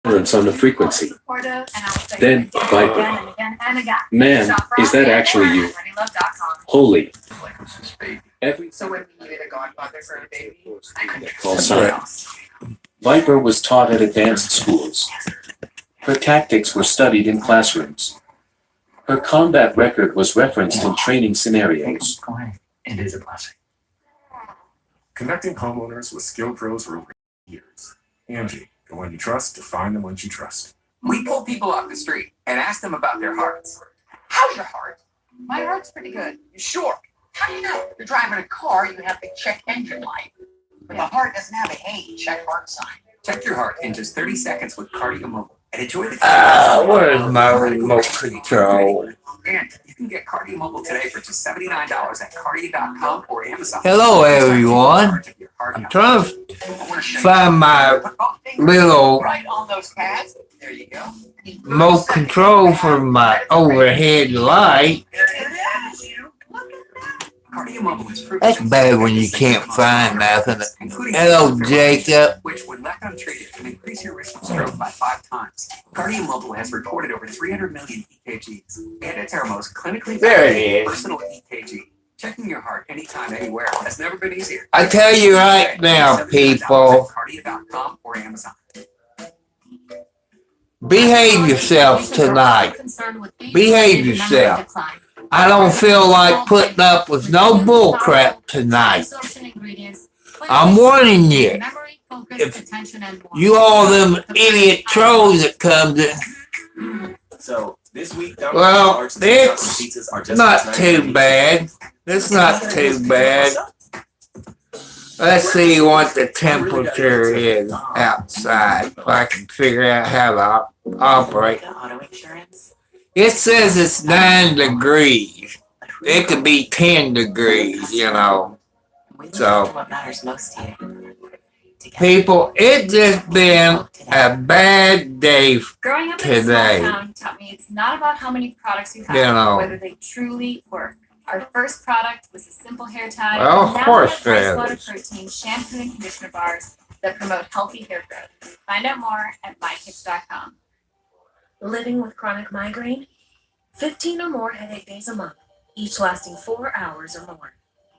tolerance on the frequency. Then Viper. Man, is that actually you? Holy. So when we needed a godfather for a baby, call signs. Viper was taught at advanced schools. Her tactics were studied in classrooms. Her combat record was referenced in training scenarios. It is a blessing. Connecting homeowners with skilled pros for over years. Angie, the one you trust to find the ones you trust. We pull people off the street and ask them about their hearts. How's your heart? My heart's pretty good. You sure? How do you know? You're driving a car, you have to check engine light. But the heart doesn't have a hey, check heart sign. Check your heart in just 30 seconds with Cardio Mobile. And enjoy the where's my remote control? And you can get Cardio Mobile today for just $79 at cardio.com or Amazon. Hello, everyone. I'm trying to find my little Right on those pads. There you go. remote control for my overhead light. There it is. Look at that. Cardio Mobile is proven. That's bad when you can't find nothing. Hello, Jacob. Which, when left untreated, can increase your risk of stroke by 5 times. Cardio Mobile has recorded over 300 million EKGs, and it's our most clinically There it validated is. personal EKG. Checking your heart anytime, anywhere has never been easier. I tell you right now, people, Cardio.com or Amazon. behave yourselves tonight. Behave yourself. I don't feel like putting up with no bull crap tonight. I'm warning you. If you all them idiot trolls that come to, So this week, well, it's not too bad. It's not too bad. Let's see what the temperature is outside, so I can figure out how to operate. It says it's 9 degrees. It could be 10 degrees, you know. So, people, it's just been a bad day Growing up in a today. small town taught me it's not about how many products you have, You know. but whether they truly work. Our first product was a simple hair tie. Well, and of now course we have it Water is. Protein shampoo and conditioner bars that promote healthy hair growth. Find out more at mykids.com. Living with chronic migraine? 15 or more headache days a month, each lasting 4 hours or more.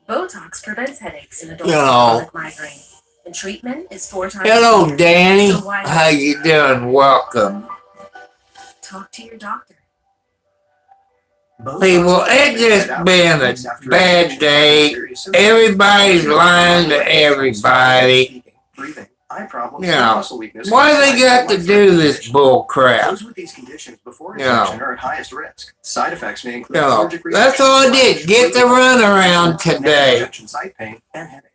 Botox prevents headaches in adults You with know. chronic migraine. And treatment is 4 times Hello, a year. Danny. So why How you doing? Welcome. talk to your doctor? People, it's just been a bad day. Everybody's lying to everybody. You know, why do they got to do this bull crap? Those with these conditions before You know. infection are at highest risk. Side effects may include You know, allergic that's all I did. Get the runaround today. injection site pain and headache.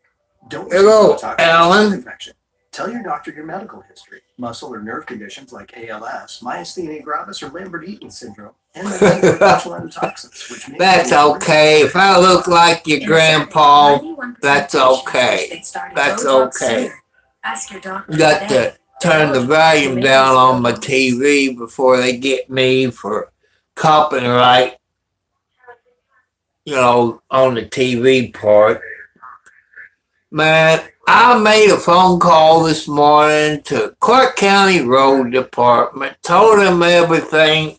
Don't Hello, receive Botox with Alan. chest infection. Tell your doctor your medical history, muscle or nerve conditions like ALS, myasthenia gravis, or Lambert-Eaton syndrome, and the potential endotoxins, which may That's okay. If I look like your grandpa, that's okay. That's okay. Ask your doctor Got today. to turn the volume down on my TV before they get me for copyright, you know, on the TV part. Man, I made a phone call this morning to Clark County Road Department, told them everything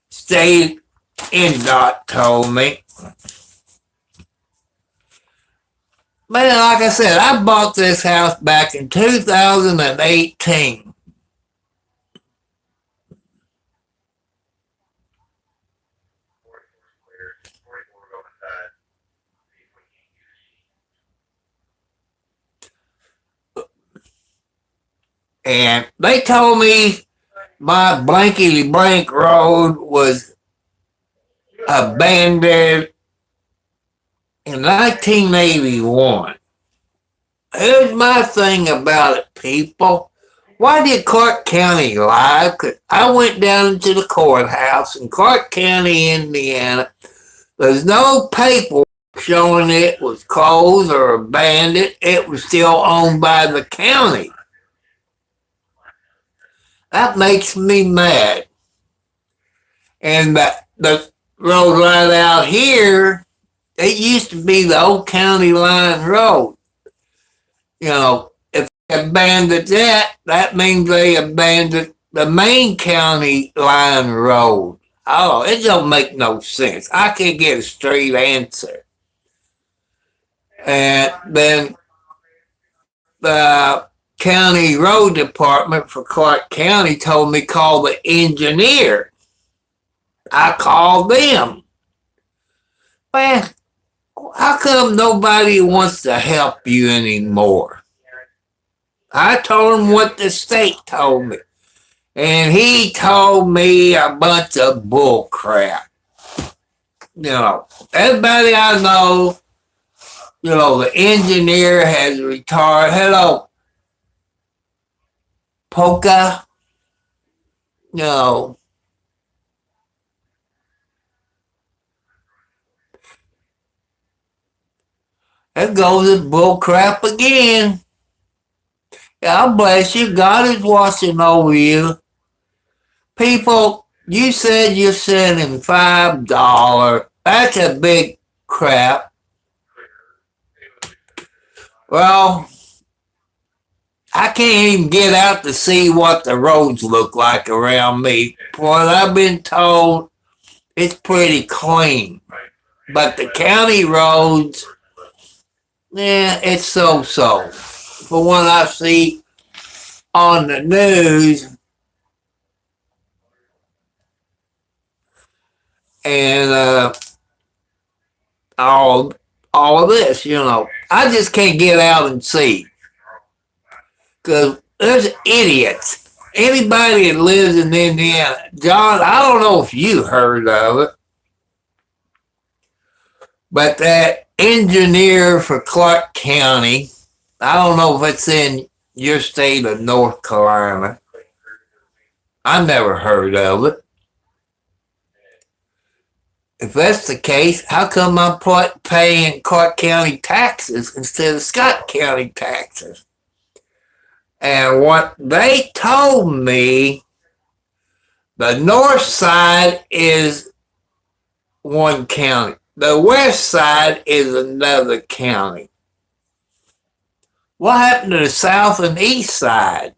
State NDOT told me. Man, like I said, I bought this house back in 2018. And they told me my blankety blank road was abandoned in 1981. Here's my thing about it, people. Why did Clark County lie? 'Cause I went down to the courthouse in Clark County, Indiana. There's no paperwork showing it was closed or abandoned. It was still owned by the county. That makes me mad. And the road right out here, it used to be the old county line road. You know, if abandoned that, that means they abandoned the main county line road. Oh, it don't make no sense. I can't get a straight answer. And then the county road department for Clark County told me call the engineer. I called them. Well, how come nobody wants to help you anymore? I told him what the state told me. And he told me a bunch of bull crap. Everybody I know, the engineer has retired. Hello, Polka. That goes with bull crap again. God bless you. God is watching over you. People, you said you're sending $5. That's a big crap. Well, I can't even get out to see what the roads look like around me. For what I've been told, it's pretty clean. But the county roads, it's so-so. For what I see on the news, and all of this, I just can't get out and see. Because there's idiots. Anybody that lives in Indiana, John, I don't know if you heard of it, but that engineer for Clark County, I don't know if it's in your state of North Carolina. I never heard of it. If that's the case, how come I'm paying Clark County taxes instead of Scott County taxes? And what they told me, the north side is one county. The west side is another county. What happened to the south and east side?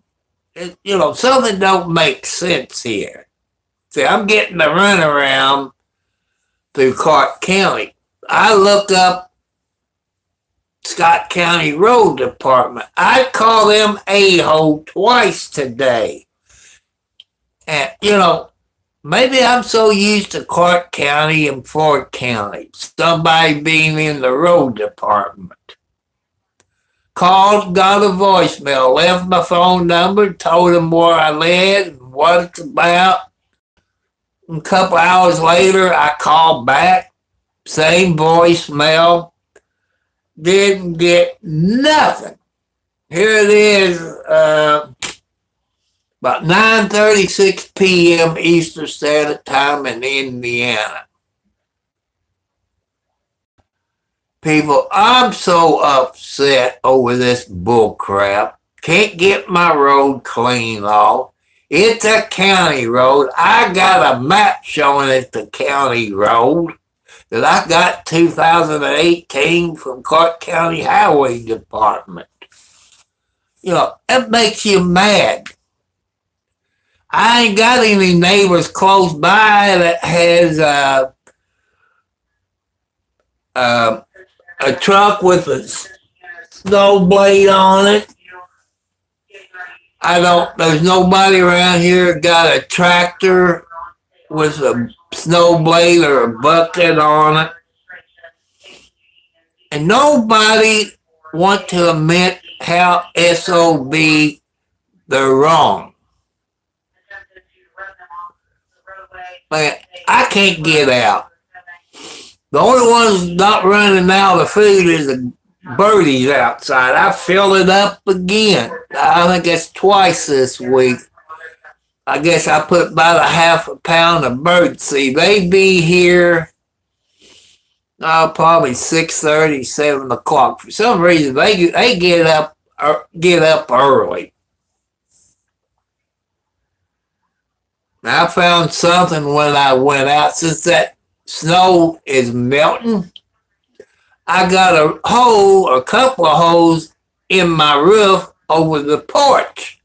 Something don't make sense here. See, I'm getting the runaround through Clark County. I look up Scott County Road Department. I call them a-hole twice today. And, maybe I'm so used to Clark County and Ford County, somebody being in the road department. Called, got a voicemail, left my phone number, told them where I live and what it's about. A couple hours later, I called back, same voicemail, didn't get nothing. Here it is, about 9:36 p.m. Eastern Standard Time in Indiana. People, I'm so upset over this bull crap. Can't get my road cleaned off. It's a county road. I got a map showing it's a county road that I got 2018 from Clark County Highway Department. It makes you mad. I ain't got any neighbors close by that has a truck with a snow blade on it. There's nobody around here got a tractor with a snow blade or a bucket on it. And nobody want to admit how SOB they're wrong. Man, I can't get out. The only one's not running out of food is the birdies outside. I filled it up again. I think it's twice this week. I guess I put about a half a pound of bird seed. They be here probably 6:30, 7 o'clock. For some reason, they get up early. I found something when I went out. Since that snow is melting, I got a couple of holes in my roof over the porch,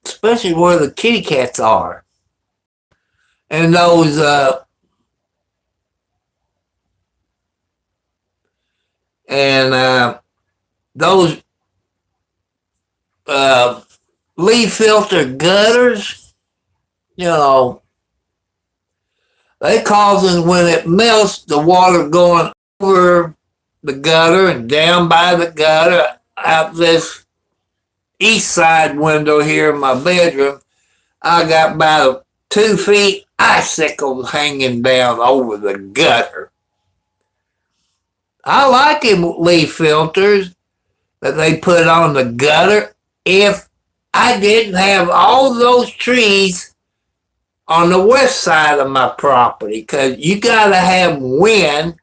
especially where the kitty cats are. And those leaf filter gutters, you know, they causing when it melts the water going over the gutter and down by the gutter out this east side window here in my bedroom. I got about 2 feet icicles hanging down over the gutter. I like them leaf filters that they put on the gutter if I didn't have all those trees on the west side of my property, because you got to have wind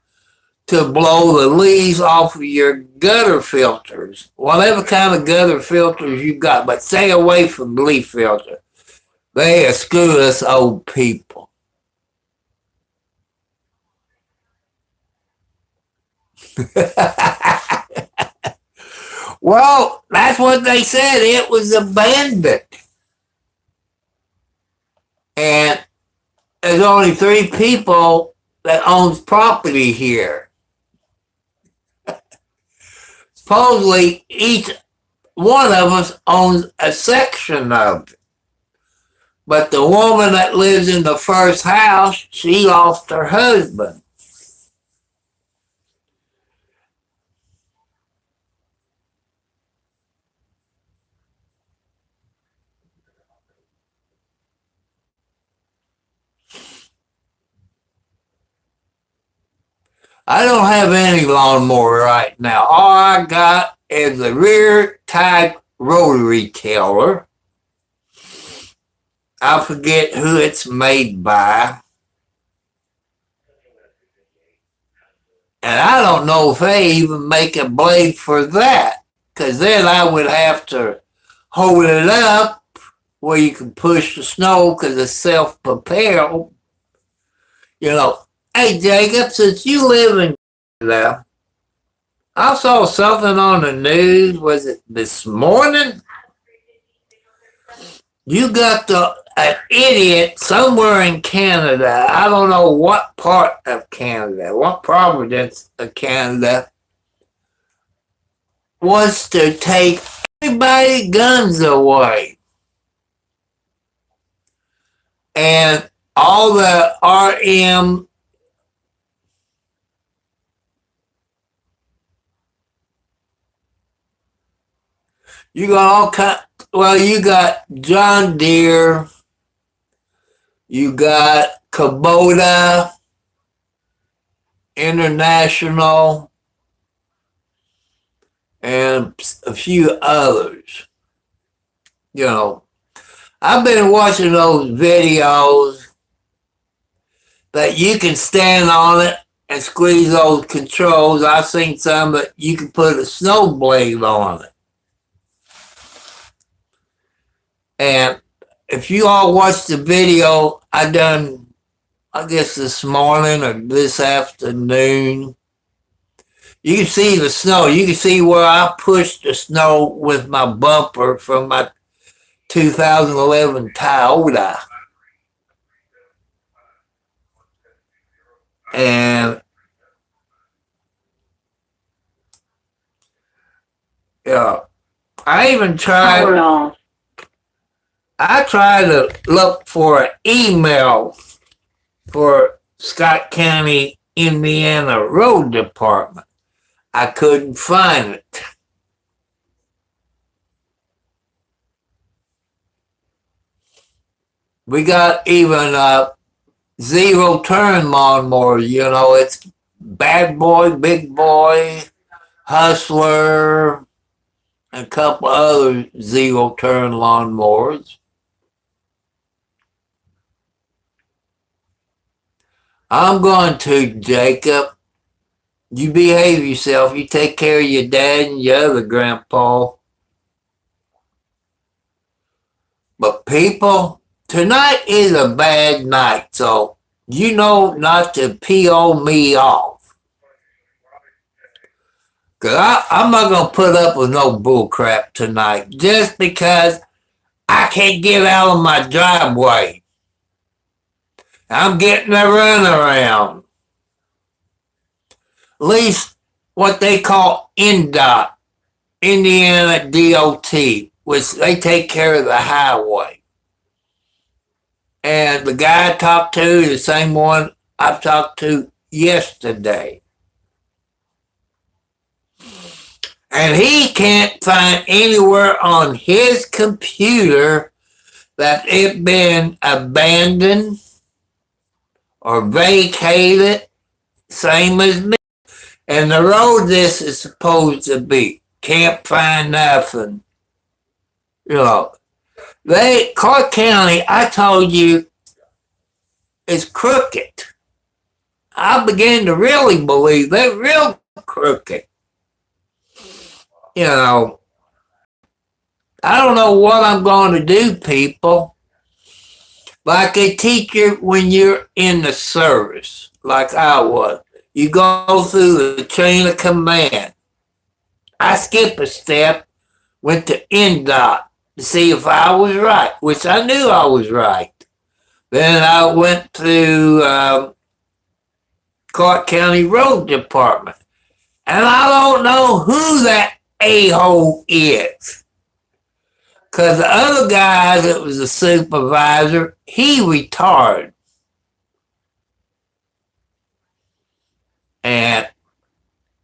to blow the leaves off of your gutter filters, whatever kind of gutter filters you got, but stay away from leaf filter. They screw us old people. Well, that's what they said. It was abandoned. And there's only 3 people that owns property here. Supposedly, each one of us owns a section of it. But the woman that lives in the first house, she lost her husband. I don't have any lawnmower right now. All I got is a rear type rotary tiller. I forget who it's made by. And I don't know if they even make a blade for that, because then I would have to hold it up where you can push the snow because it's self-propelled. You know, hey Jacob, since you live in Canada, I saw something on the news, was it this morning? You got an idiot somewhere in Canada, I don't know what part of Canada, what province of Canada, wants to take everybody's guns away. And all the RM you got all kind. Well, you got John Deere, you got Kubota International, and a few others. You know, I've been watching those videos that you can stand on it and squeeze those controls. I've seen some that you can put a snow blade on it. And if you all watched the video I done, I guess this morning or this afternoon, you can see the snow. You can see where I pushed the snow with my bumper from my 2011 Toyota. And yeah, I even tried. I tried to look for an email for Scott County, Indiana Road Department. I couldn't find it. We got even a zero turn lawnmower, you know, it's Bad Boy, Big Boy, Hustler, and a couple other zero turn lawnmowers. I'm going to, Jacob. You behave yourself. You take care of your dad and your other grandpa. But people, tonight is a bad night, so you know not to PO me off. Cause I'm not gonna put up with no bull crap tonight just because I can't get out of my driveway. I'm getting a runaround. At least what they call NDOT, Indiana DOT, which they take care of the highway. And the guy I talked to is the same one I've talked to yesterday. And he can't find anywhere on his computer that it been abandoned or vacated, same as me. And the road this is supposed to be, can't find nothing. You know, Clark County, I told you, is crooked. I began to really believe they're real crooked. You know, I don't know what I'm going to do, people. Like a teacher when you're in the service, like I was. You go through the chain of command. I skipped a step, went to NDOT to see if I was right, which I knew I was right. Then I went to Clark County Road Department. And I don't know who that a-hole is. Because the other guy that was a supervisor, he retired. And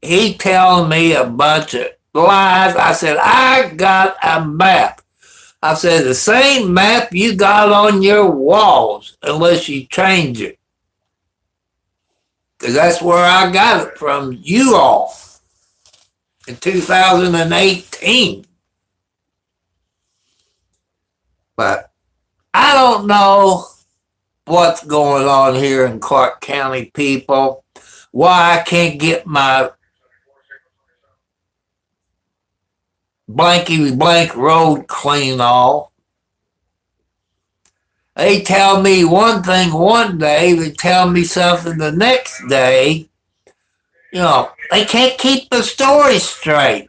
he telling me a bunch of lies. I said, I got a map. I said, the same map you got on your walls, unless you change it. Because that's where I got it from you all in 2018. But I don't know what's going on here in Clark County, people. Why I can't get my blankety blank road clean off. They tell me one thing one day, they tell me something the next day. You know, they can't keep the story straight.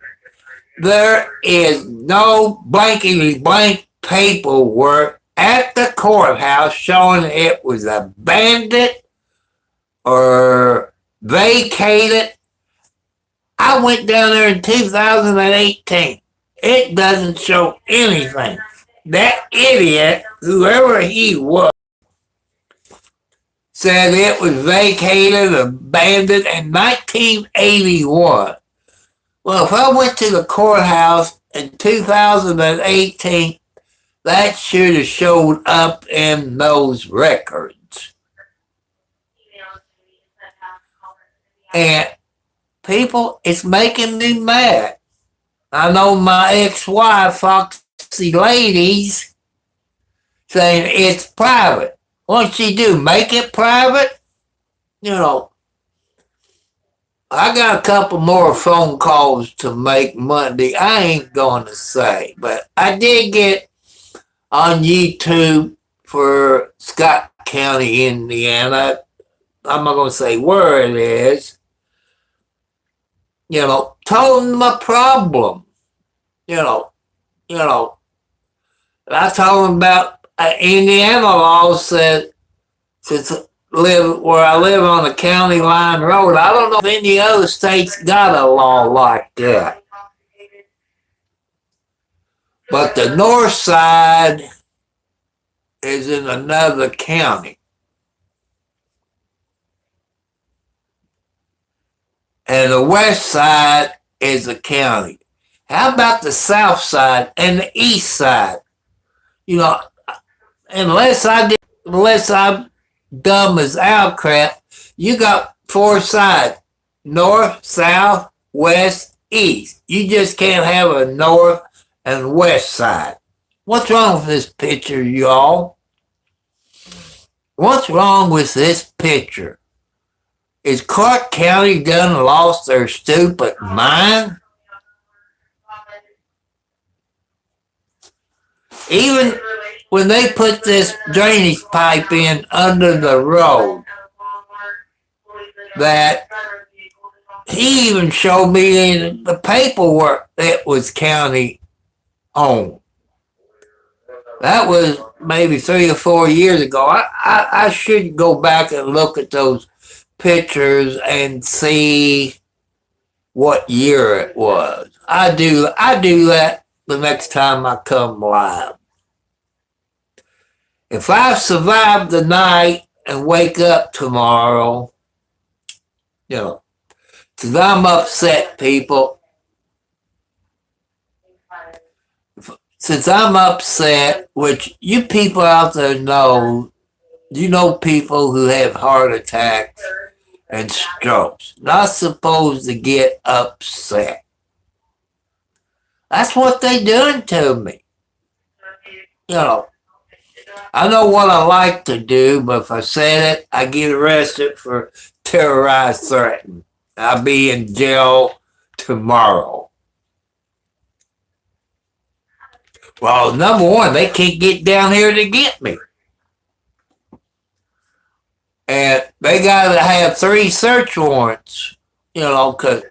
There is no blankety blank paperwork at the courthouse showing it was abandoned or vacated. I went down there in 2018. It doesn't show anything. That idiot, whoever he was, said it was vacated, abandoned in 1981. Well, if I went to the courthouse in 2018, that should have showed up in those records. And people, it's making me mad. I know my ex-wife, Foxy Ladies, saying it's private. What'd she do? Make it private? You know, I got a couple more phone calls to make Monday. I ain't going to say, but I did get on YouTube for Scott County, Indiana. I'm not going to say where it is. You know, told them my problem. You know. I told them about Indiana law said, since where I live on a county line road, I don't know if any other states got a law like that. But the north side is in another county. And the west side is a county. How about the south side and the east side? You know, unless I'm dumb as owl crap, you got four sides. North, south, west, east. You just can't have a north and west side. What's wrong with this picture, y'all? What's wrong with this picture? Is Clark County done lost their stupid mind? Even when they put this drainage pipe in under the road that he even showed me in the paperwork that was county owned. That was maybe 3 or 4 years ago. I should go back and look at those pictures and see what year it was. I do that the next time I come live. If I survive the night and wake up tomorrow, you know, because I'm upset, people. Since I'm upset, which you people out there know, you know people who have heart attacks and strokes. Not supposed to get upset. That's what they doing to me. You know, I know what I like to do, but if I said it, I get arrested for terrorized threatening. I'll be in jail tomorrow. Well, number one, they can't get down here to get me. And they got to have 3 search warrants, you know, because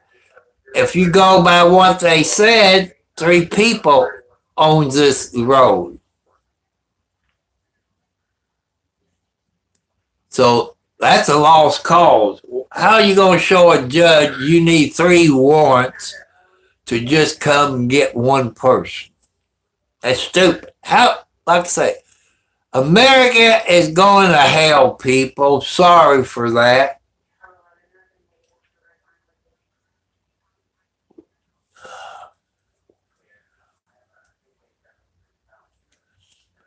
if you go by what they said, 3 people owns this road. So that's a lost cause. How are you going to show a judge you need 3 warrants to just come and get one person? That's stupid. How, like I say, America is going to hell, people. Sorry for that.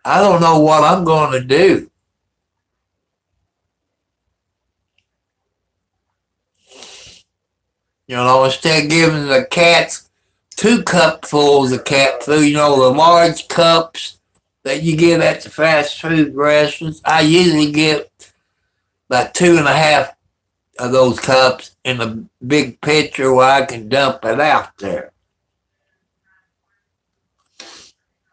I don't know what I'm going to do. You know, instead of giving the cats 2 cupfuls of cat food, you know, the large cups that you get at the fast food restaurants, I usually get about 2.5 of those cups in a big pitcher where I can dump it out there.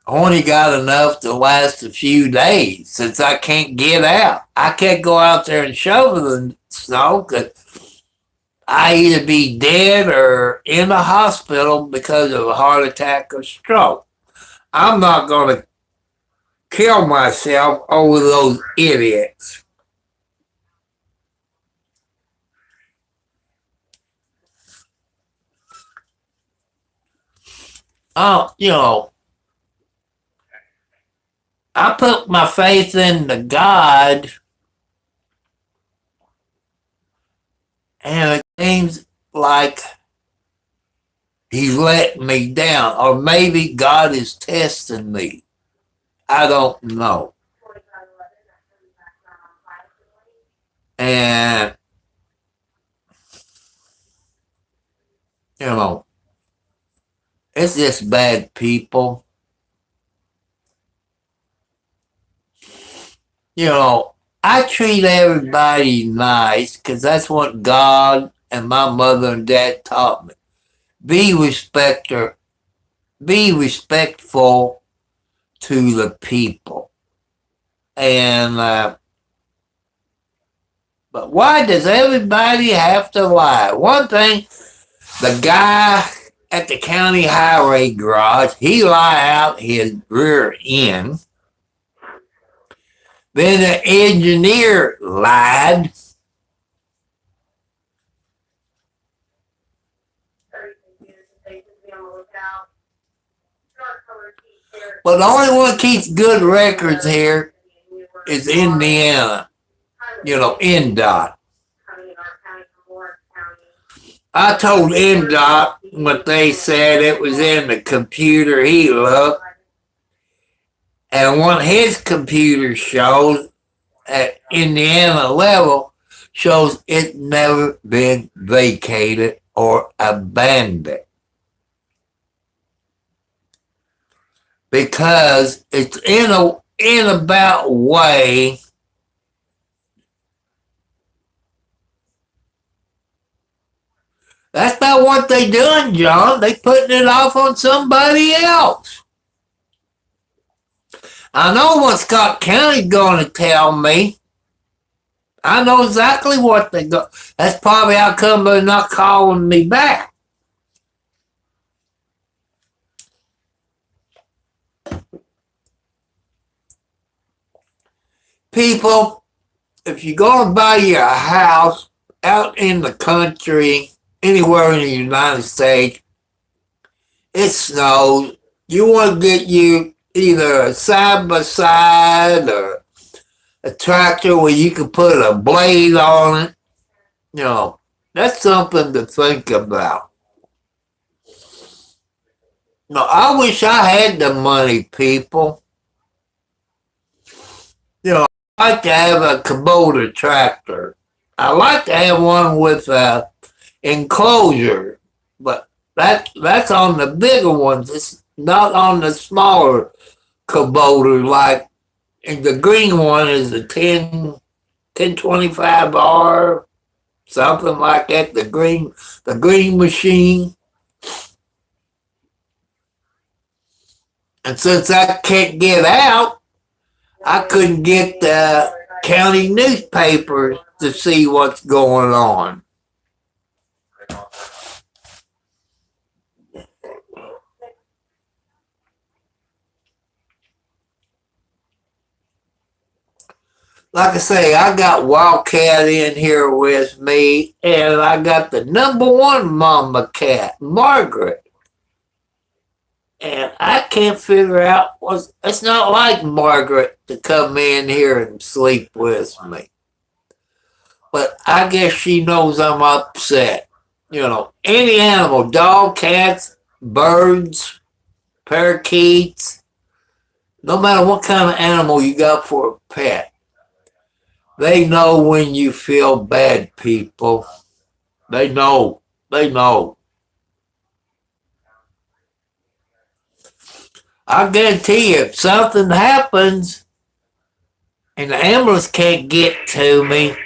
I only got enough to last a few days since I can't get out. I can't go out there and shovel the snow because I either be dead or in the hospital because of a heart attack or stroke. I'm not going to kill myself over those idiots. You know, I put my faith into God, and it seems like He's letting me down, or maybe God is testing me. I don't know. And, you know, it's just bad people. You know, I treat everybody nice because that's what God and my mother and dad taught me. Be respectful to the people. And, but why does everybody have to lie? One thing, the guy at the county highway garage, he lied out his rear end. Then the engineer lied. But the only one that keeps good records here is Indiana. You know, NDOT. I told NDOT what they said it was in the computer he looked. And what his computer shows at Indiana level shows it's never been vacated or abandoned. Because it's in about way that's not what they doing, John. They putting it off on somebody else. I know what Scott County's going to tell me. I know exactly what they go. That's probably how come they're not calling me back. People, if you're going to buy your house out in the country, anywhere in the United States, it snows. You want to get you either a side by side or a tractor where you can put a blade on it. You know, that's something to think about. No, I wish I had the money, people. You know, I like to have a Kubota tractor. I like to have one with a enclosure, but that's on the bigger ones. It's not on the smaller Kubota. Like and the green one is a 1025R, something like that. The green machine. And since I can't get out, I couldn't get the county newspapers to see what's going on. Like I say, I got Wildcat in here with me, and I got the number one mama cat, Margaret. And I can't figure out what's. It's not like Margaret to come in here and sleep with me. But I guess she knows I'm upset. You know, any animal, dog, cats, birds, parakeets, no matter what kind of animal you got for a pet, they know when you feel bad, people. They know. They know. I guarantee you, if something happens and the ambulance can't get to me,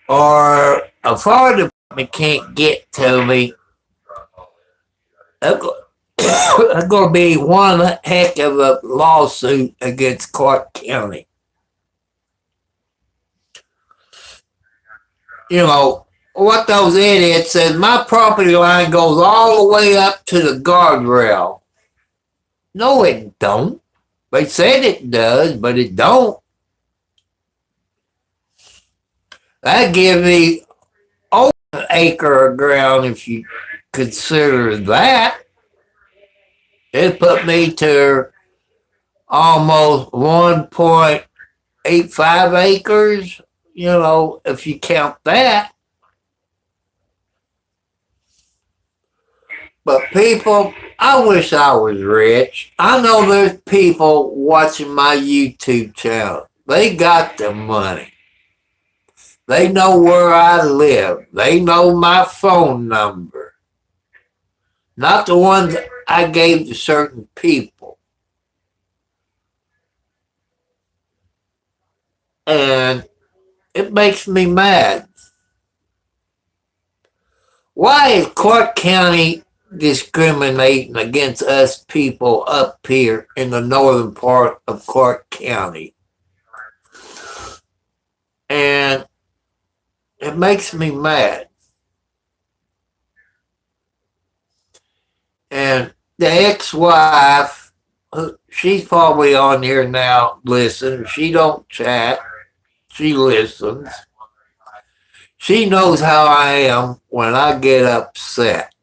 or a fire department can't get to me, there's going to be one heck of a lawsuit against Clark County. You know, what those idiots said, my property line goes all the way up to the guardrail. No, it don't. They said it does, but it don't. That give me over an acre of ground if you consider that. It put me to almost 1.85 acres, you know, if you count that. But people, I wish I was rich. I know there's people watching my YouTube channel. They got the money. They know where I live. They know my phone number. Not the ones I gave to certain people. And it makes me mad. Why is Clark County discriminating against us people up here in the northern part of Clark County? And it makes me mad. And the ex-wife, she's probably on here now listening. She don't chat. She listens. She knows how I am when I get upset.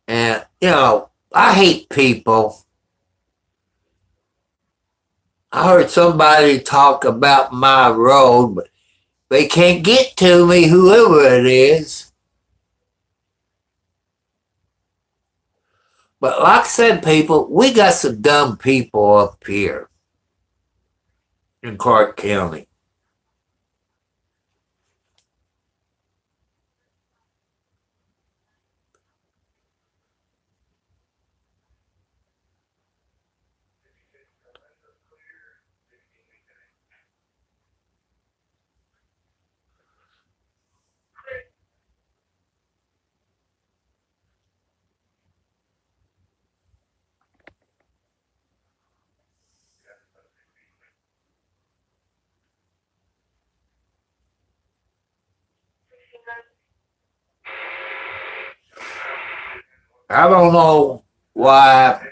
And, you know, I hate people. I heard somebody talk about my road, but they can't get to me, whoever it is. But like I said, people, we got some dumb people up here in Clark County. I don't know why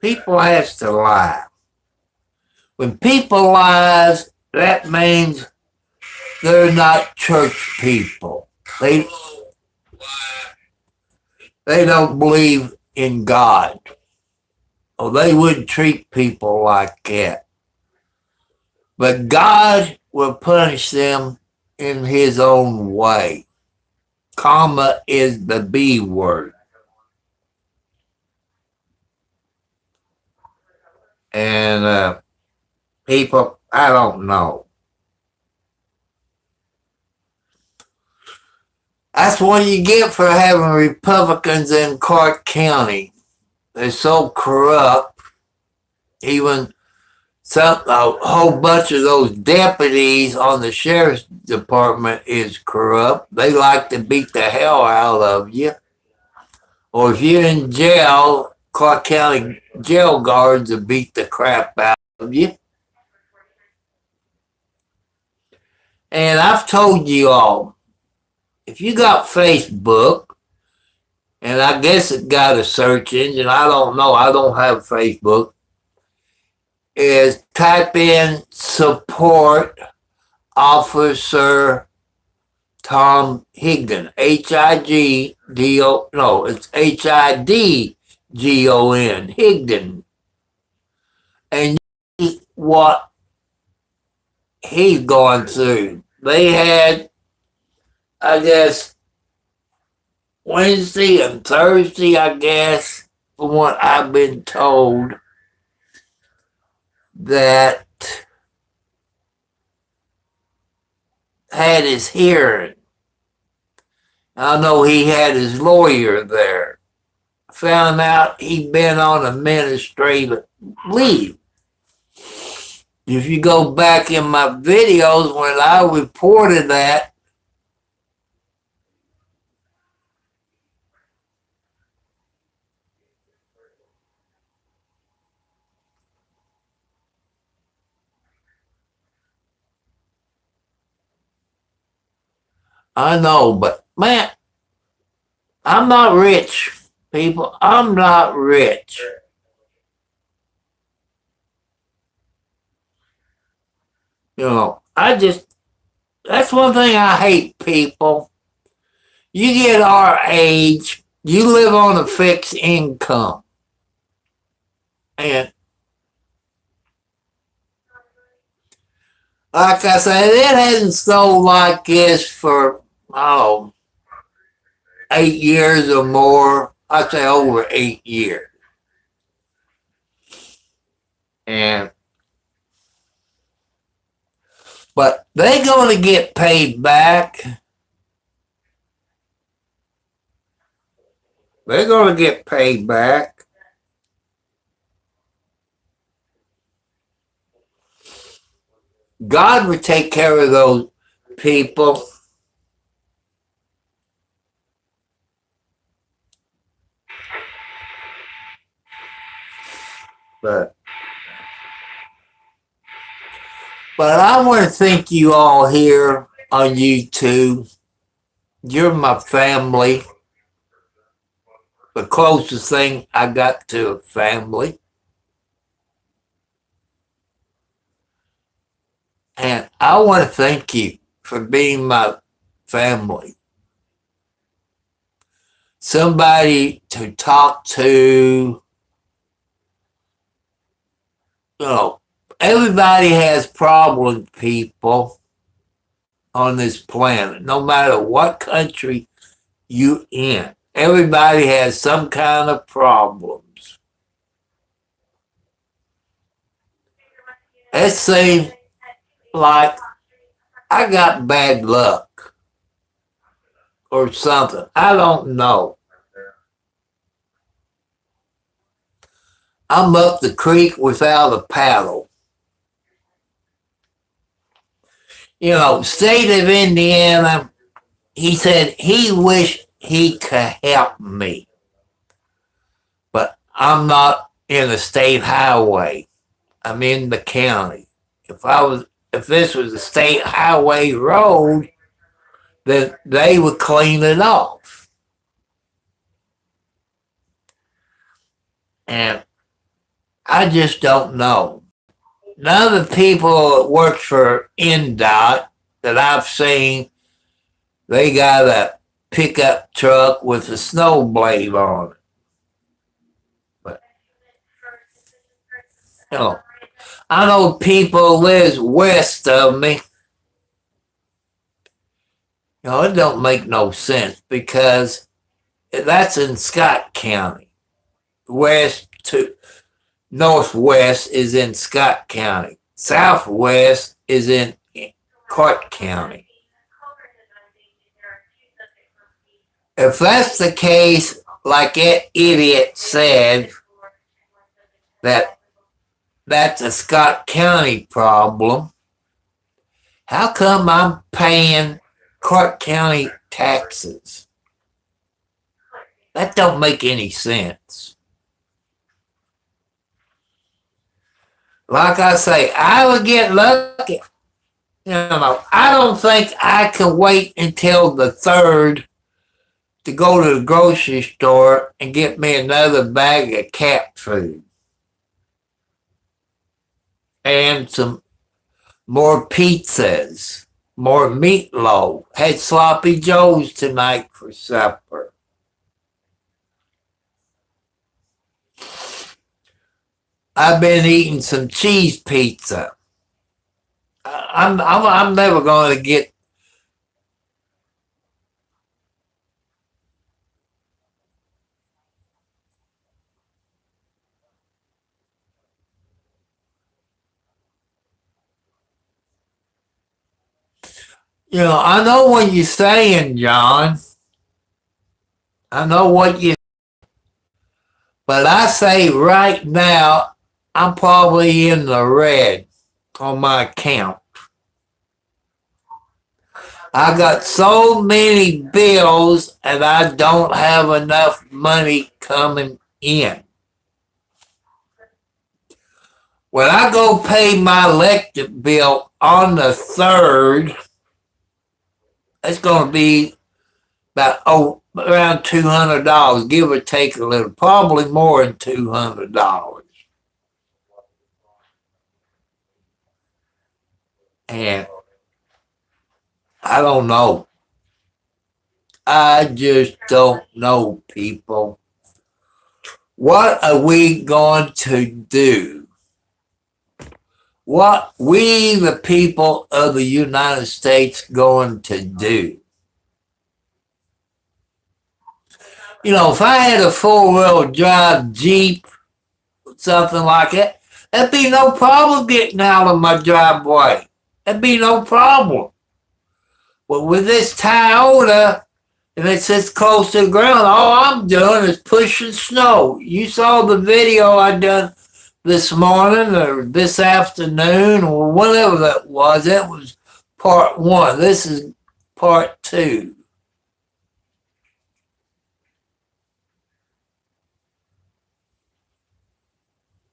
people has to lie. When people lies, that means they're not church people. They don't believe in God. Or they wouldn't treat people like that. But God will punish them in his own way. Karma is the B word. And people, I don't know. That's what you get for having Republicans in Clark County. They're so corrupt. Even a whole bunch of those deputies on the sheriff's department is corrupt. They like to beat the hell out of you. Or if you're in jail, Clark County jail guards will beat the crap out of you. And I've told you all, if you got Facebook, and I guess it got a search engine, I don't know, I don't have Facebook, is type in support Officer Tom Higdon, Higdo, no, it's Hidgon, Higdon. And you see what he's going through. They had, I guess, Wednesday and Thursday, I guess, from what I've been told, that had his hearing. I know he had his lawyer there. Found out he'd been on administrative leave. If you go back in my videos when I reported that, I know, but man, I'm not rich, people. I'm not rich. You know, that's one thing I hate, people. You get our age, you live on a fixed income. And like I said, it hasn't sold like this for, 8 years or more. I'd say over 8 years. But they're going to get paid back. They're going to get paid back. God would take care of those people. But I want to thank you all here on YouTube. You're my family. The closest thing I got to a family. And I want to thank you for being my family. Somebody to talk to. You know, everybody has problems, people, on this planet, no matter what country you're in. Everybody has some kind of problems. It seems like I got bad luck or something. I don't know. I'm up the creek without a paddle. You know, state of Indiana, he said he wished he could help me. But I'm not in the state highway. I'm in the county. If this was a state highway road, then they would clean it off. And I just don't know. None of the people that work for NDOT that I've seen, they got a pickup truck with a snow blade on it. But, you know, I know people lives west of me. You know, it don't make no sense because that's in Scott County. West to northwest is in Scott County. Southwest is in Clark County. If that's the case, like that idiot said, that that's a Scott County problem, how come I'm paying Clark County taxes? That don't make any sense. Like I say, I would get lucky. You know, I don't think I can wait until the 3rd to go to the grocery store and get me another bag of cat food. And some more pizzas, more meatloaf. Had sloppy joes tonight for supper. I've been eating some cheese pizza. I'm never going to get. You know, I know what you're saying, John. I know what you. But I say right now, I'm probably in the red on my account. I got so many bills and I don't have enough money coming in. When I go pay my electric bill on the 3rd, it's going to be about around $200, give or take a little, probably more than $200. And I don't know. I just don't know, people. What are we going to do? What we, the people of the United States, going to do? You know, if I had a 4-wheel drive Jeep, something like that, that'd be no problem getting out of my driveway. That'd be no problem. But with this Toyota, and it sits close to the ground, all I'm doing is pushing snow. You saw the video I done this morning or this afternoon or whatever that was. That was part 1. This is part 2.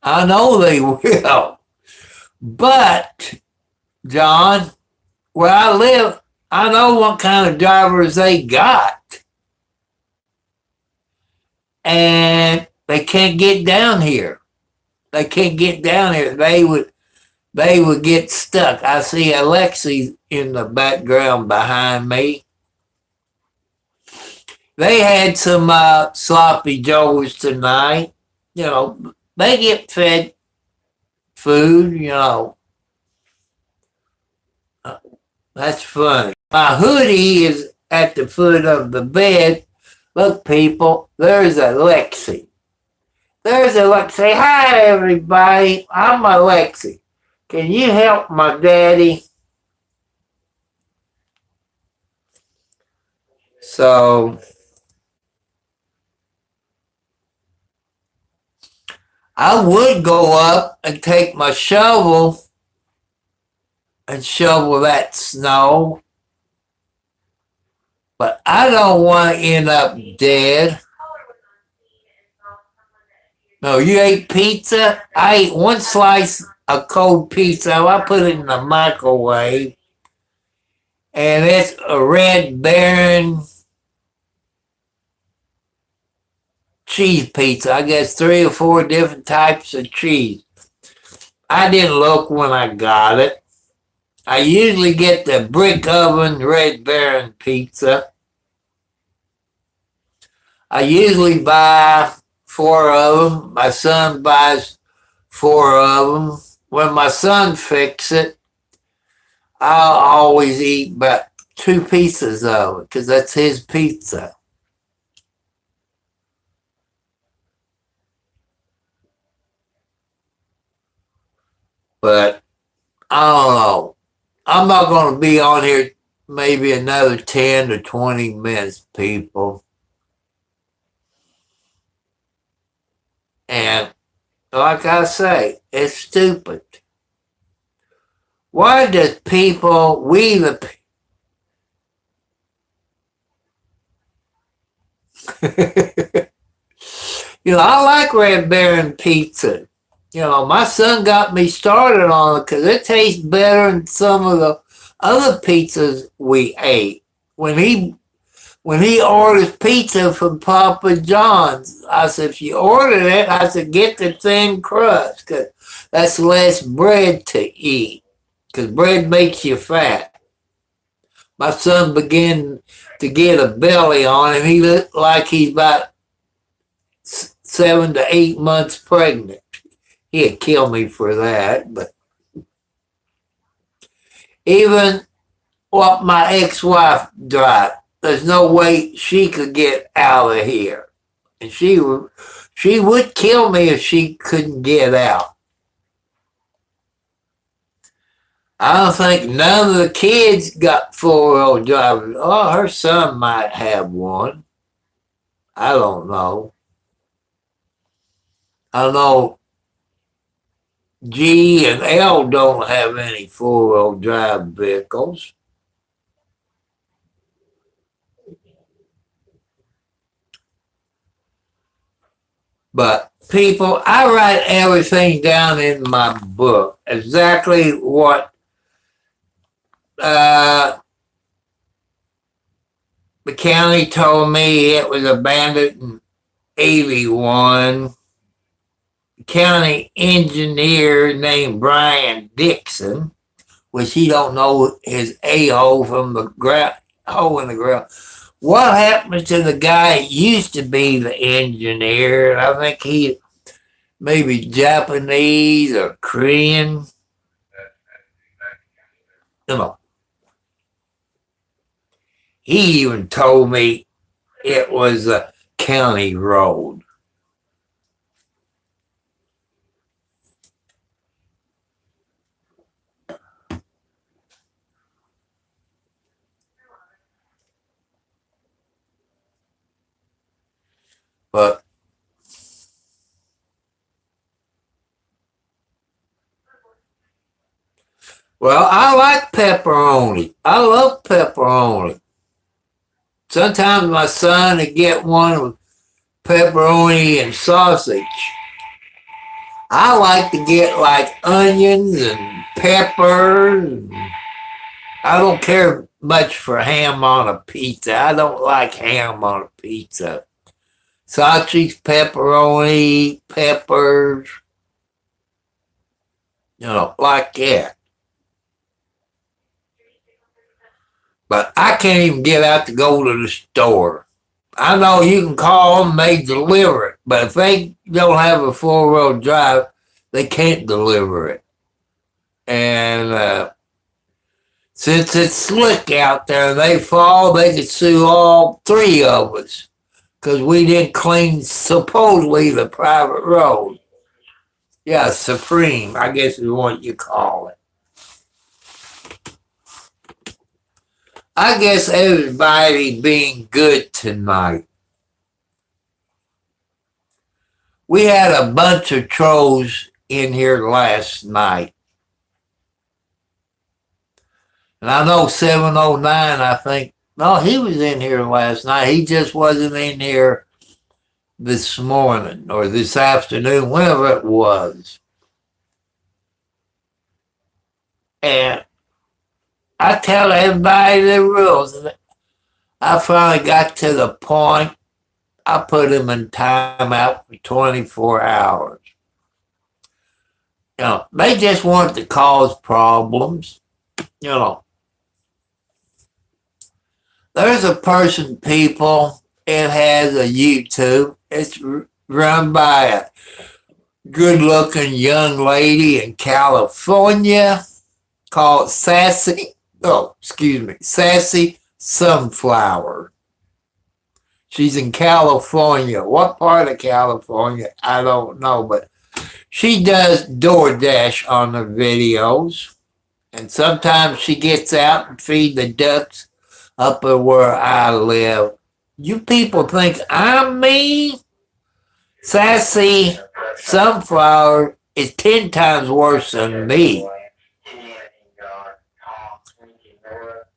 I know they will. But, John, where I live, I know what kind of drivers they got. And they can't get down here. They can't get down here. They would get stuck. I see Alexi in the background behind me. They had some sloppy joes tonight. You know, they get fed food, you know. That's funny. My hoodie is at the foot of the bed. Look, people, there's Alexi. There's Alexi. Hi, everybody. I'm Alexi. Can you help my daddy? So, I would go up and take my shovel and shovel that snow, but I don't want to end up dead. No, you ate pizza? I ate one slice of cold pizza. I put it in the microwave. And it's a Red Baron cheese pizza. I guess 3 or 4 different types of cheese. I didn't look when I got it. I usually get the brick oven Red Baron pizza. I usually buy 4 of them. My son buys 4 of them. When my son fixes it, I'll always eat about 2 pieces of it because that's his pizza. But I don't know. I'm not going to be on here maybe another 10 to 20 minutes, people. And like I say, it's stupid. Why does people, we the I like Red Baron pizza. My son got me started on it because it tastes better than some of the other pizzas we ate. When he orders pizza from Papa John's, I said, if you order it, I said, get the thin crust because that's less bread to eat because bread makes you fat. My son began to get a belly on him. He looked like he's about 7 to 8 months pregnant. He'd kill me for that, but even what my ex-wife drive, there's no way she could get out of here. And she would kill me if she couldn't get out. I don't think none of the kids got 4-wheel drivers. Oh, her son might have one. I don't know. I know G and L don't have any 4-wheel drive vehicles. But people, I write everything down in my book. Exactly what the county told me it was abandoned in 81. The county engineer named Brian Dixon, which he don't know his A-hole from the hole in the ground. What happened to the guy who used to be the engineer? I think he maybe Japanese or Korean. He even told me it was a county road. But well, I like pepperoni. I love pepperoni. Sometimes my son would get one with pepperoni and sausage. I like to get like onions and peppers. I don't care much for ham on a pizza. I don't like ham on a pizza. Sausage, pepperoni, peppers, like that. But I can't even get out to go to the store. I know you can call them, they deliver it. But if they don't have a 4-wheel drive, they can't deliver it. And since it's slick out there and they fall, they could sue all 3 of us because we didn't clean supposedly the private road. Yeah, Supreme, I guess is what you call it. I guess everybody being good tonight. We had a bunch of trolls in here last night. And I know 709, I think, no, he was in here last night. He just wasn't in here this morning or this afternoon, whenever it was. And I tell everybody the rules. And I finally got to the point. I put them in timeout for 24 hours. They just want to cause problems. You know, there's a person, people, it has a YouTube. It's run by a good looking young lady in California called Sassy. Oh, excuse me, Sassy Sunflower. She's in California. What part of California? I don't know, but she does DoorDash on her videos. And sometimes she gets out and feed the ducks up at where I live. You people think I'm mean? Sassy Sunflower is 10 times worse than me.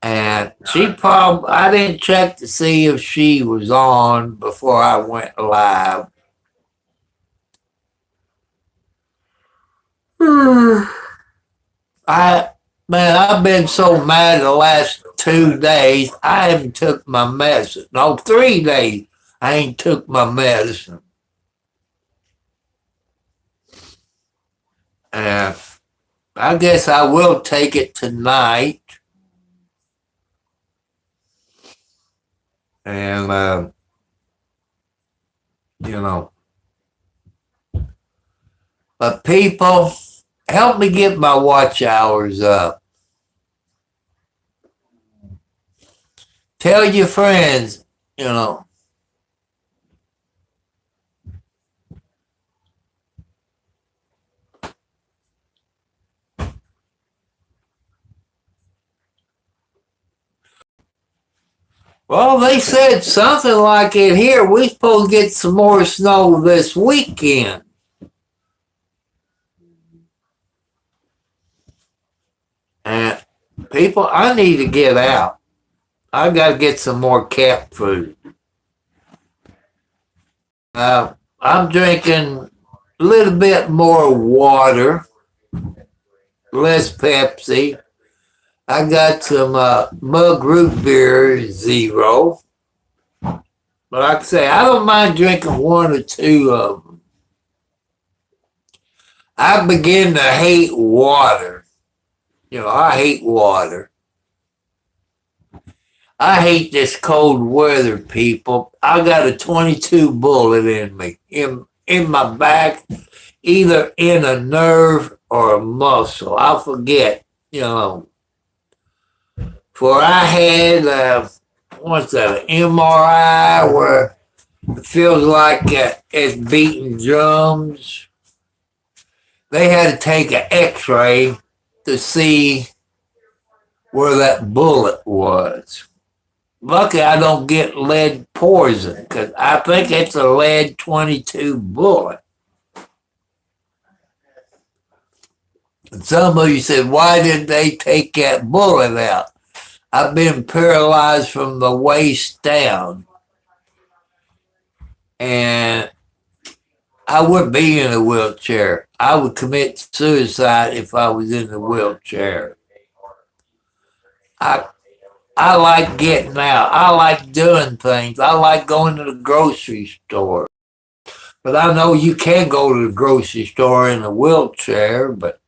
And I didn't check to see if she was on before I went live. I've been so mad the last 2 days, I haven't took my medicine. No, 3 days, I ain't took my medicine. And I guess I will take it tonight. And, but people, help me get my watch hours up. Tell your friends, Well, they said something like it here. We supposed to get some more snow this weekend. And people, I need to get out. I got to get some more cat food. I'm drinking a little bit more water, less Pepsi. I got some mug root beer zero. But like I say, I don't mind drinking 1 or 2 of them. I begin to hate water. I hate water. I hate this cold weather, people. I got a 22 bullet in me, in my back, either in a nerve or a muscle. I forget, For I had, what's that, an MRI where it feels like it's beating drums. They had to take an x-ray to see where that bullet was. Lucky I don't get lead poison because I think it's a lead 22 bullet. And some of you said, why did they take that bullet out? I've been paralyzed from the waist down. And I wouldn't be in a wheelchair. I would commit suicide if I was in the wheelchair. I like getting out. I like doing things. I like going to the grocery store. But I know you can go to the grocery store in a wheelchair, but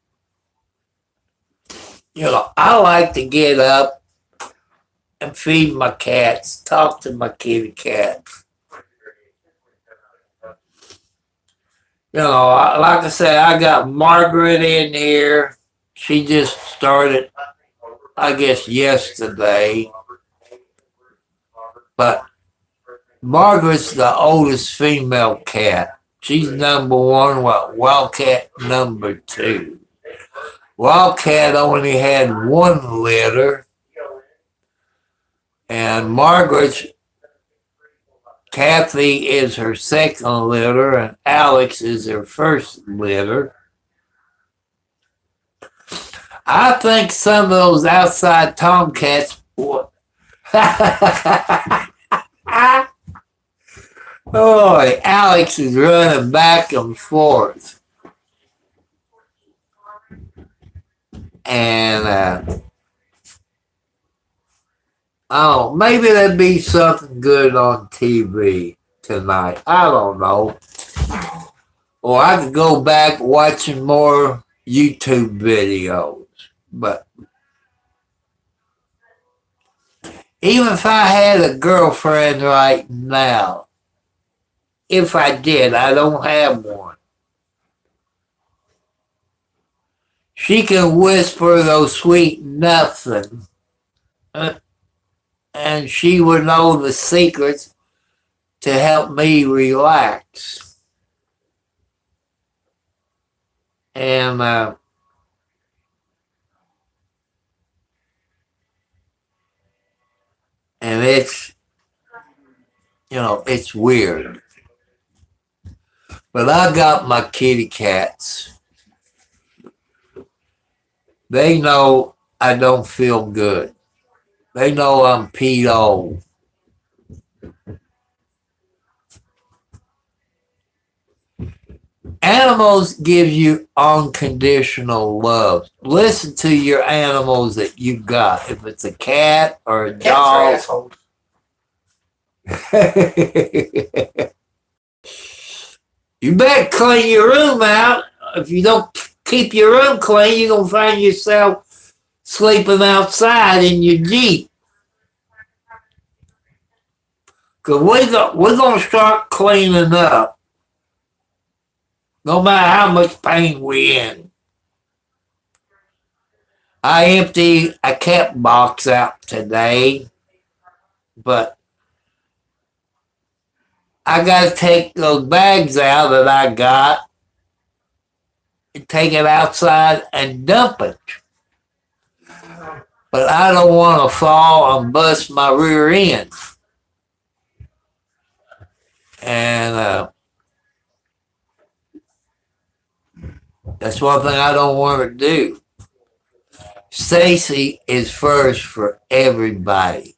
I like to get up and feed my cats, talk to my kitty cats. Like I said, I got Margaret in here. She just started, I guess, yesterday. But Margaret's the oldest female cat. She's number 1, Wildcat number 2. Wildcat only had 1 litter. And Margaret's, Kathy is her 2nd litter, and Alex is her 1st litter. I think some of those outside tomcats. Oh, Alex is running back and forth. And Oh, maybe there'd be something good on TV tonight. I don't know. Or I could go back watching more YouTube videos. But even if I had a girlfriend right now, if I did, I don't have one. She can whisper those sweet nothing, and she would know the secrets to help me relax. And it's it's weird. But I got my kitty cats. They know I don't feel good. They know I'm peed. Animals give you unconditional love. Listen to your animals that you got. If it's a cat or a dog. You better clean your room out. If you don't keep your room clean, you're going to find yourself sleeping outside in your Jeep. Because we're going to start cleaning up, no matter how much pain we're in. I emptied a cat box out today, but I got to take those bags out that I got and take it outside and dump it. But I don't want to fall and bust my rear end. And that's one thing I don't want to do. Stacy is first for everybody.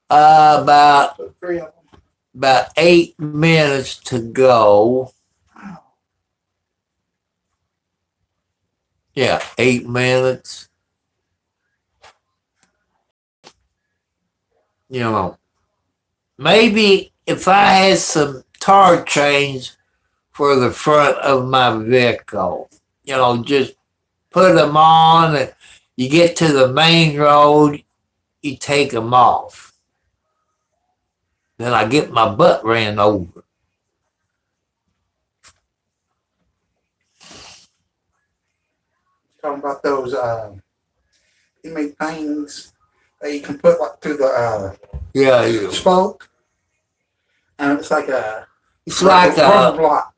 About 8 minutes to go. Yeah, 8 minutes. Maybe if I had some tar chains for the front of my vehicle, just put them on. And you get to the main road, you take them off. Then I get my butt ran over. Talking about those inmate things that you can put like through the Yeah. spoke, and it's like a rubber block.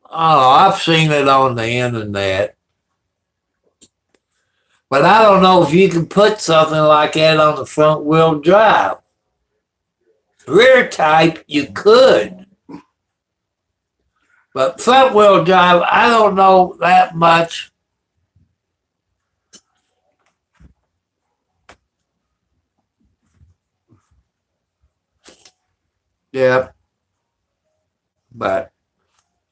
Oh, I've seen it on the internet. But I don't know if you can put something like that on the front wheel drive. Rear type, you could. But front wheel drive, I don't know that much. Yeah. But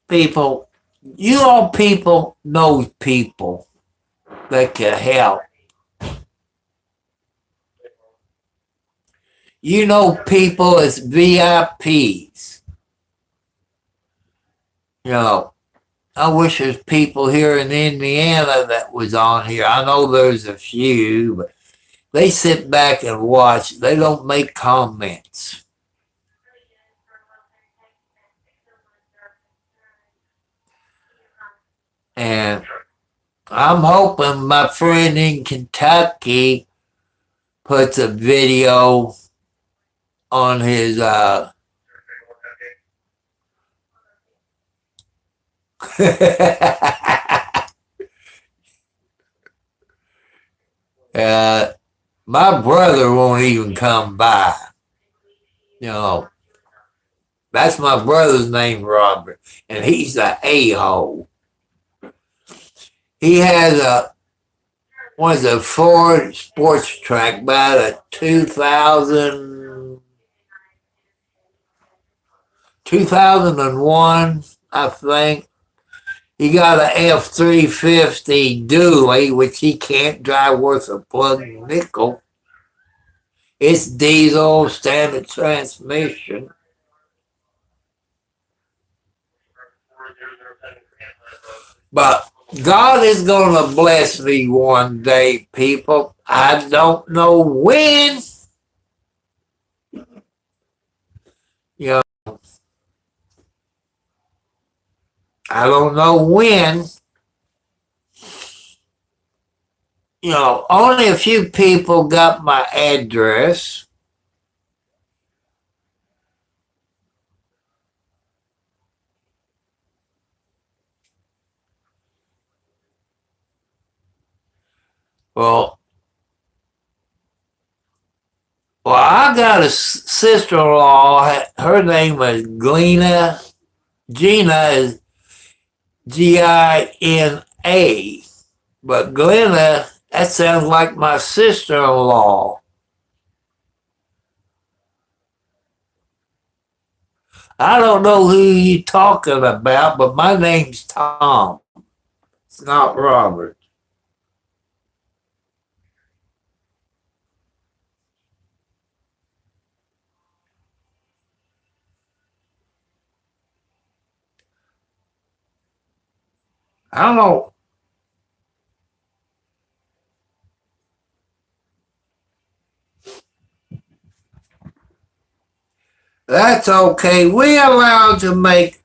people know people that can help. You know people as VIPs. I wish there's people here in Indiana that was on here. I know there's a few, but they sit back and watch. They don't make comments. And I'm hoping my friend in Kentucky puts a video on his my brother won't even come by. That's my brother's name, Robert, and he's a a-hole. He has a Ford sports track, about a 2001, I think. He got a F-350 dually, which he can't drive worth a plug nickel. It's diesel, standard transmission. But God is going to bless me one day, people. I don't know when. You know, I don't know when. You know, only a few people got my address. Well, I got a sister-in-law. Her name is Gina. Gina is Gina. But Glenna, that sounds like my sister-in-law. I don't know who you talking about, but my name's Tom. It's not Robert. I don't know. That's okay. We allowed to make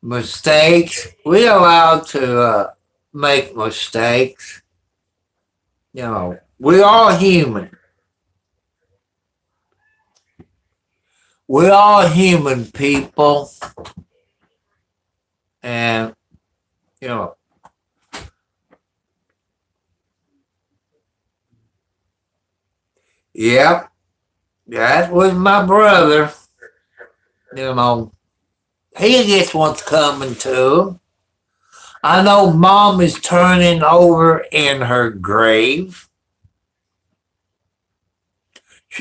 mistakes. We allowed to make mistakes. You know, we're all human. We're all human people. And, you know, yep, that was my brother. You know, he gets what's coming to him. I know mom is turning over in her grave.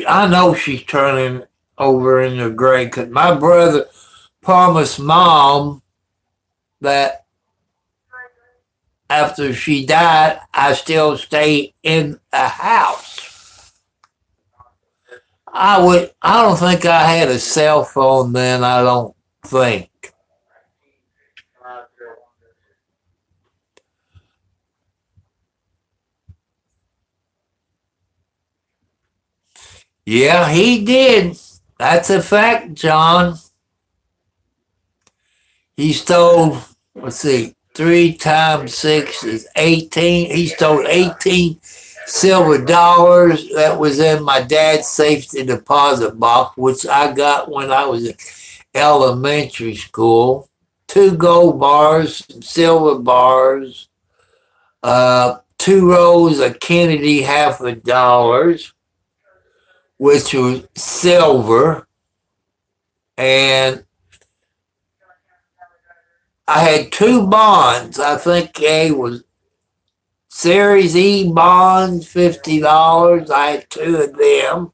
I know she's turning over in her grave because my brother promised mom that after she died, I still stay in the house. I don't think I had a cell phone then. I don't think. Yeah, he did. That's a fact, John. He stole, let's see, 3 times 6 is 18. He stole 18 silver dollars that was in my dad's safety deposit box, which I got when I was in elementary school. 2 gold bars, some silver bars, 2 rows of Kennedy $50, which was silver, and I had 2 bonds. I think they was Series E bonds, $50. I had 2 of them.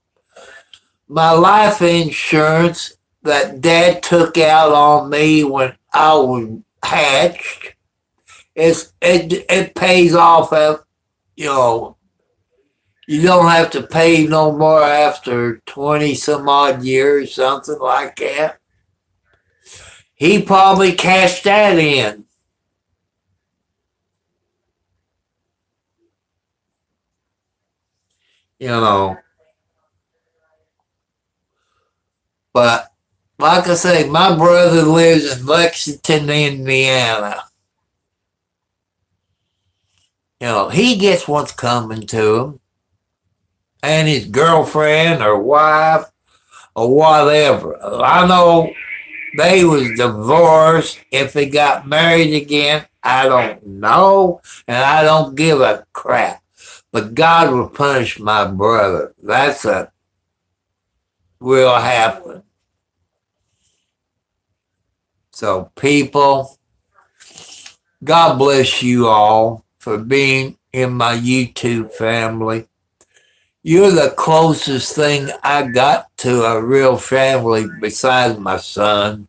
My life insurance that Dad took out on me when I was hatched, it pays off at, you know, you don't have to pay no more after 20 some odd years, something like that. He probably cashed that in. You know. But like I say, my brother lives in Lexington, Indiana. You know, he gets what's coming to him. And his girlfriend or wife or whatever. I know they was divorced. If they got married again, I don't know. And I don't give a crap. But God will punish my brother. That's a will happen. So people, God bless you all for being in my YouTube family. You're the closest thing I got to a real family besides my son.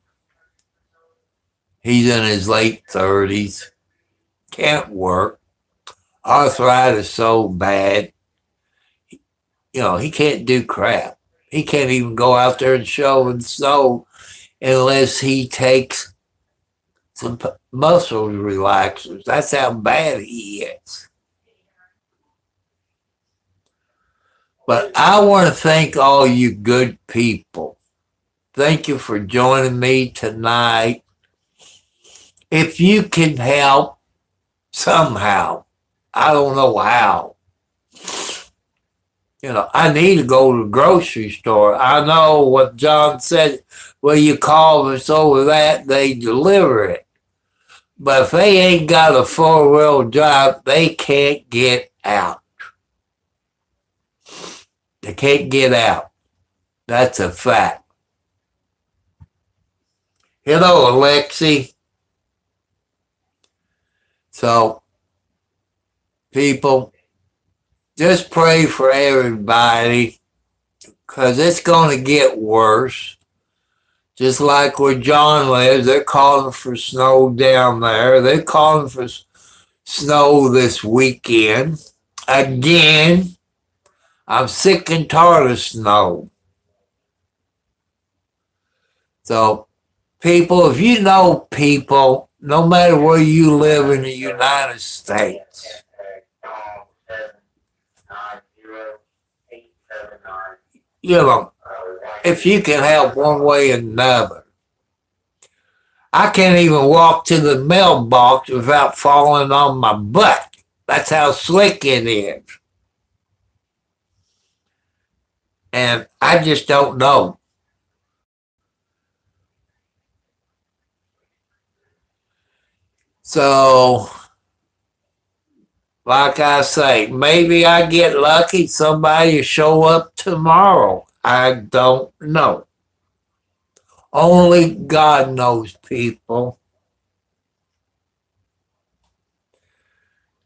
He's in his late 30s. Can't work. Arthritis so bad. He can't do crap. He can't even go out there and shovel and snow unless he takes some muscle relaxers. That's how bad he is. But I want to thank all you good people. Thank you for joining me tonight. If you can help somehow, I don't know how. I need to go to the grocery store. I know what John said. Well, you call us over that, they deliver it. But if they ain't got a four-wheel drive, they can't get out. They can't get out. That's a fact. Hello, Alexi. So, people, just pray for everybody because it's going to get worse. Just like where John lives, they're calling for snow down there. They're calling for snow this weekend. Again, I'm sick and tired of snow. So, people, if you know people, no matter where you live in the United States, if you can help one way or another. I can't even walk to the mailbox without falling on my butt. That's how slick it is. And I just don't know. So, like I say, maybe I get lucky, somebody will show up tomorrow. I don't know. Only God knows, people.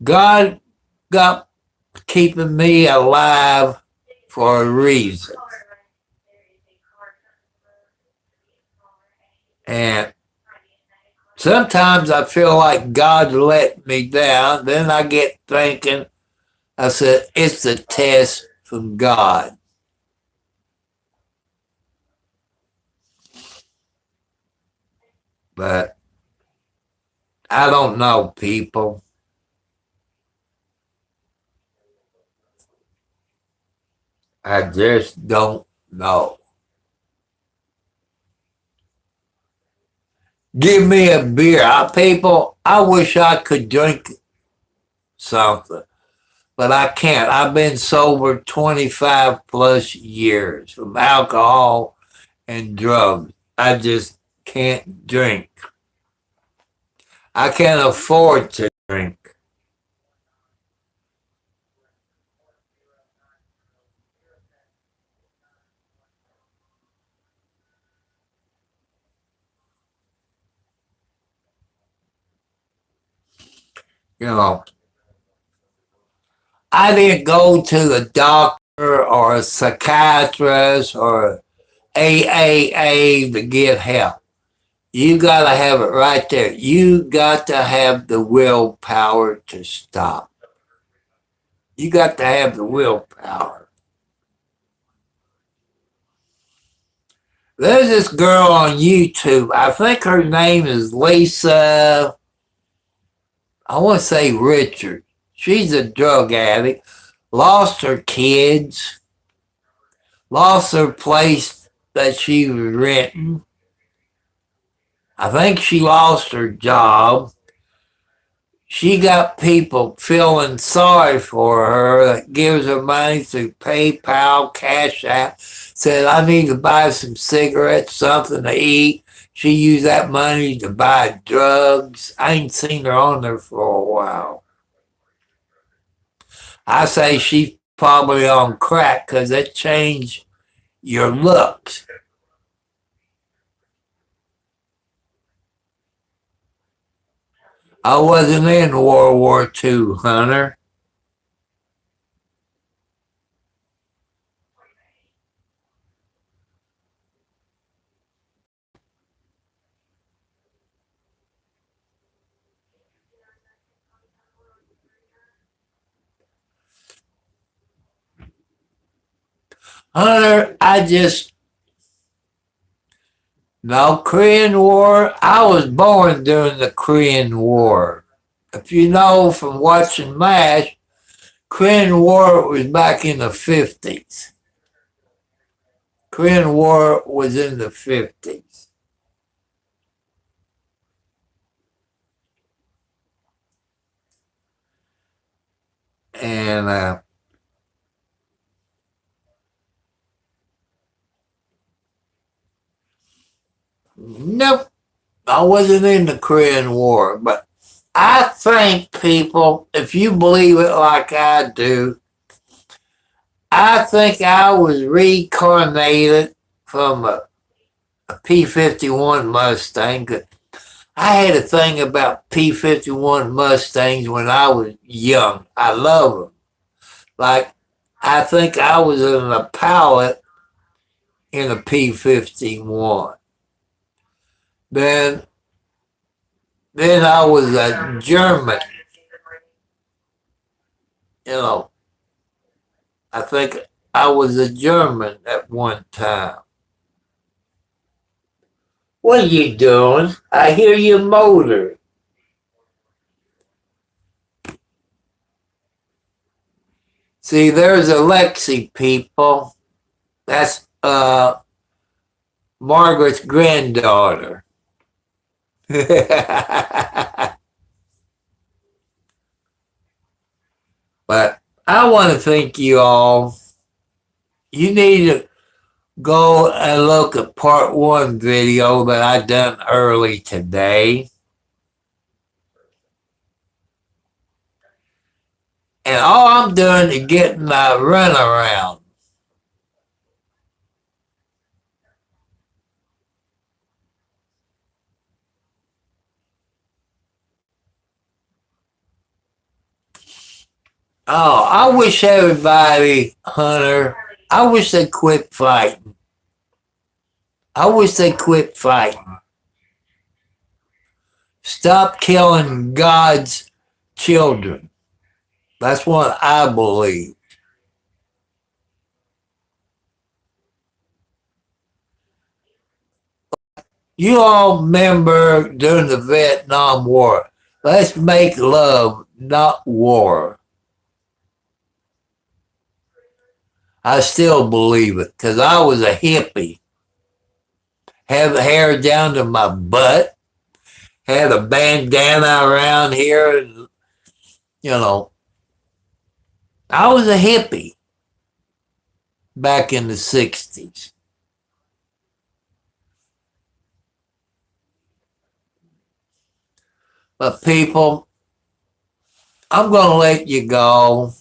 God got keeping me alive for a reason. And sometimes I feel like God let me down. Then I get thinking, I said, it's a test from God. But I don't know, people. I just don't know. Give me a beer. People, I wish I could drink something, but I can't. I've been sober 25 plus years from alcohol and drugs. I just can't drink. I can't afford to drink. You know, I didn't go to the doctor or a psychiatrist or AAA to get help. You got to have it right there. You got to have the willpower to stop. You got to have the willpower. There's this girl on YouTube. I think her name is Lisa. I want to say Richard. She's a drug addict. Lost her kids. Lost her place that she was renting. I think she lost her job. She got people feeling sorry for her that gives her money through PayPal, Cash App. Said, I need to buy some cigarettes, something to eat. She used that money to buy drugs. I ain't seen her on there for a while. I say she's probably on crack because it changed your looks. I wasn't in World War II, Hunter. Hunter, no, Korean War. I was born during the Korean War. If you know from watching MASH, Korean War was back in the 50s. Korean War was in the 50s. And nope, I wasn't in the Korean War. But I think, people, if you believe it like I do, I think I was reincarnated from a P-51 Mustang. I had a thing about P-51 Mustangs when I was young. I love them. Like, I think I was a pilot in a P-51. Then I was a German. You know, I think I was a German at one time. What are you doing? I hear your motor. See, there's Alexi, people. That's Margaret's granddaughter. But I want to thank you all. You need to go and look at part 1 video that I done early today. And all I'm doing is getting my runaround. Oh, I wish everybody, Hunter, I wish they quit fighting. I wish they quit fighting. Stop killing God's children. That's what I believe. You all remember during the Vietnam War, let's make love, not war. I still believe it because I was a hippie. Had the hair down to my butt, had a bandana around here, and, you know, I was a hippie back in the 60s. But people, I'm going to let you go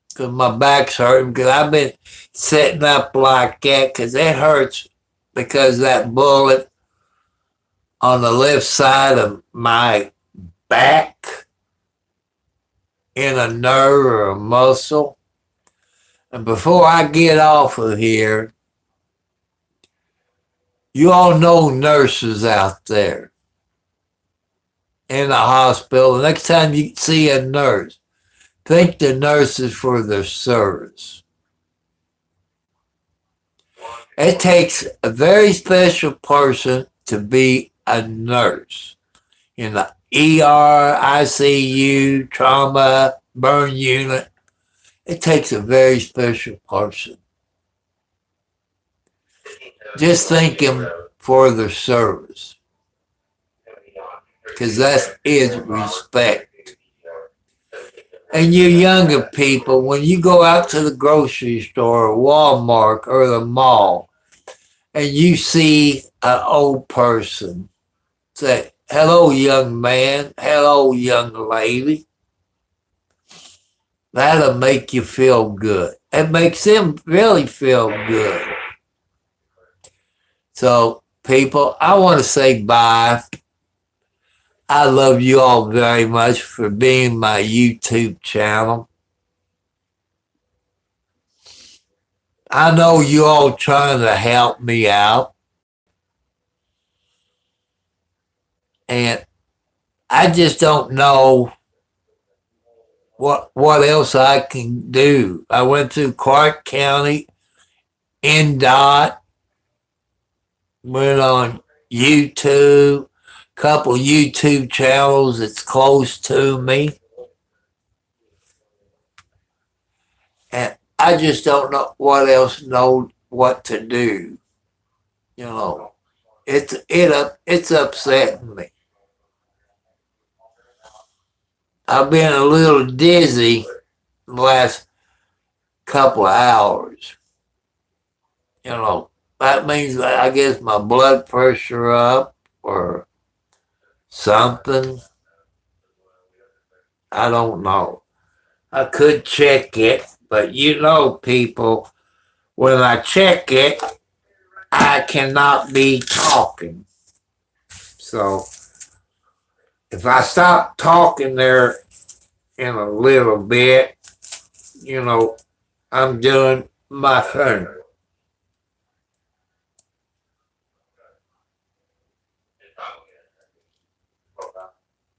because my back's hurting because I've been sitting up like that because it hurts because that bullet on the left side of my back in a nerve or a muscle. And before I get off of here, you all know nurses out there in the hospital. The next time you see a nurse, thank the nurses for their service. It takes a very special person to be a nurse in the ER, ICU, trauma, burn unit. It takes a very special person. Just thank them for their service because that is respect. And you younger people, when you go out to the grocery store or Walmart or the mall and you see an old person, say, hello, young man, hello, young lady. That'll make you feel good. It makes them really feel good. So, people, I want to say bye. I love you all very much for being my YouTube channel. I know you all trying to help me out. And I just don't know what else I can do. I went through Clark County NDOT, went on YouTube, couple YouTube channels that's close to me. And I just don't know what to do. You know, it's upsetting me. I've been a little dizzy the last couple of hours. You know, that means that I guess my blood pressure up or something. I don't know. I could check it, but you know, people, when I check it, I cannot be talking. So if I stop talking there in a little bit, you know, I'm doing my thing.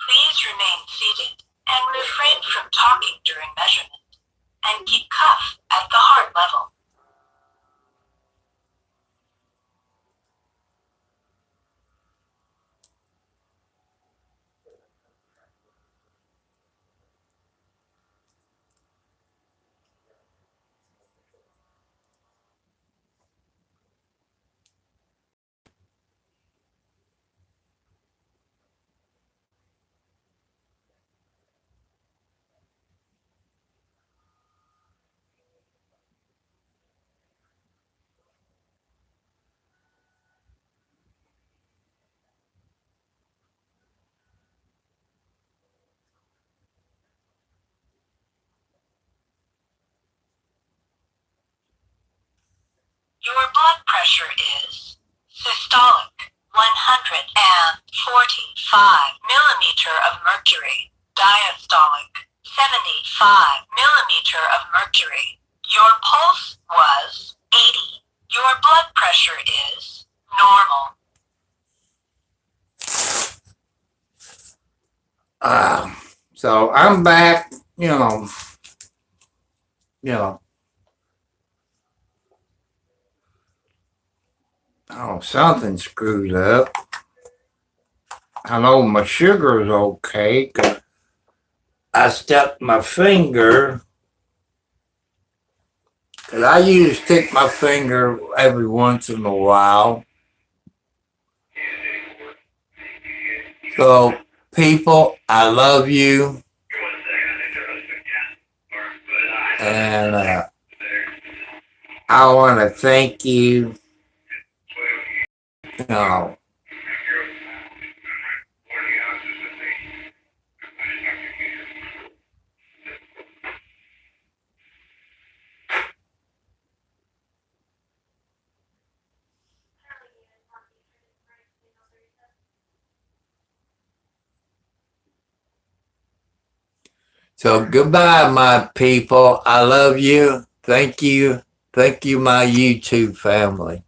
Please remain seated and refrain from talking during measurement, and keep cuff at the heart level. Your blood pressure is systolic 145 millimeter of mercury, diastolic 75 millimeter of mercury. Your pulse was 80. Your blood pressure is normal. So I'm back, you know, oh, something screwed up. I know my sugar's okay, 'cause I stuck my finger, because I usually stick my finger every once in a while. So, people, I love you. And I want to thank you. You know, so goodbye, my people. I love you. Thank you. Thank you, my YouTube family.